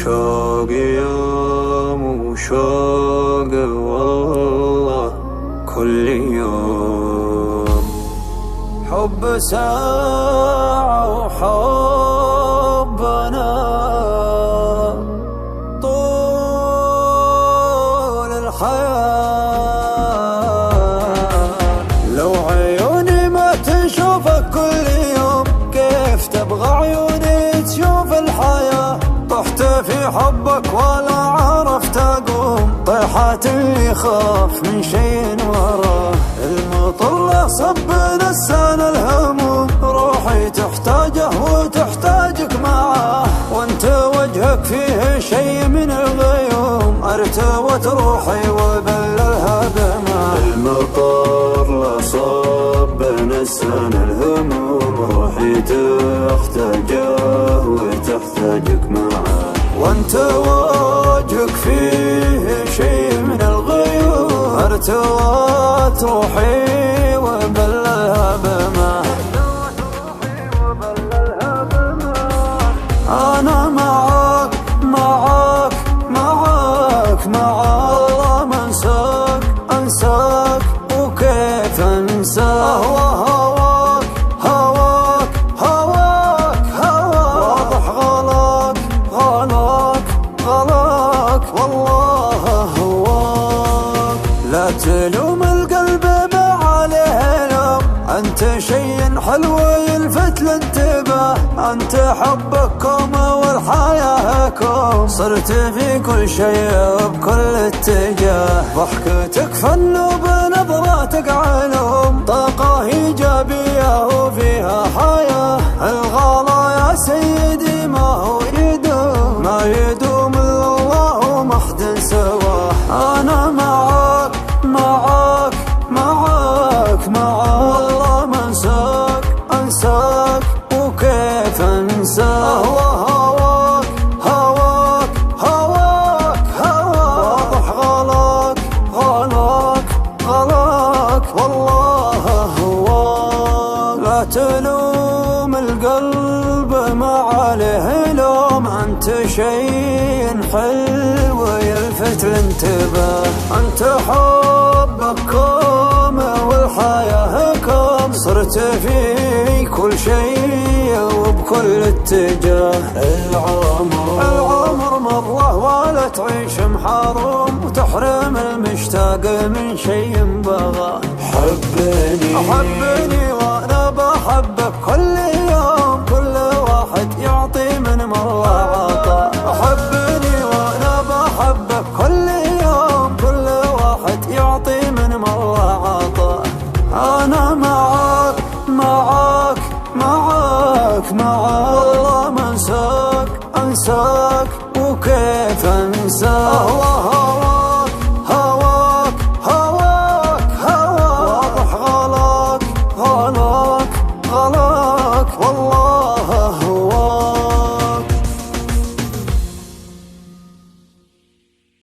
شوق يوم وشوق والله كل يوم، حب ساعة وحبنا طول الحياة. لو عيوني ما تشوفك كل يوم، كيف تبغى عيوني تشوف الحياة؟ طحت في حبك ولا عرفت أقوم، طيحات اللي خاف من شيء وراه. المطر صب نسان الهموم، روحي تحتاجه وتحتاجك معاه. وانت وجهك فيه شيء من الغيوم، ارتوت روحي وبللها بماء. المطر صب نسان الهموم، روحي تحتاجه وتحتاجك معاه. وانت وجهك فيه شيء من الغيوم، ارتوت روحي وبللها بماء. انا معاك معاك معاك مع الله، ما انساك انساك وكيف انساك. هواك هواك هواك هواك، واضح غلاك غلاك غلاك والله هواك. لا تلوم القلب ما عليه لوم، انت شيء حلو يلفت الانتباه. انت حبك كوم والحياة كوم، صرت في كل شيء وبكل اتجاه. ضحكتك فن وبنظراتك علوم، طاقة ايجابية وفيها حياة. الغلا يا سيدي ما هو يدوم، ما يدوم الا الله وما حد سواه. انا معاك معاك معاك معاك، والله ما انساك انساك وكيف انساك. هواك هواك هواك هواك، واضح غلاك غلاك غلاك والله هواك. لا تلوم القلب ما عليه لوم، انت شيء حلو يلفت الانتباه. انت حبك كوم والحياة كوم، صرت في كل شيء وبكل اتجاه. العمر مرة ولا تعيش محروم، وتحرم المشتاق من شيء بغى. حبني وانا بحبك كل يوم، كل واحد يعطي من مرة عطاء. حبني وانا بحبك كل يوم، كل واحد يعطي من مرة عطاء. انا معاك معاك معاك معاك، والله ما انساك انساك وكيف انساك.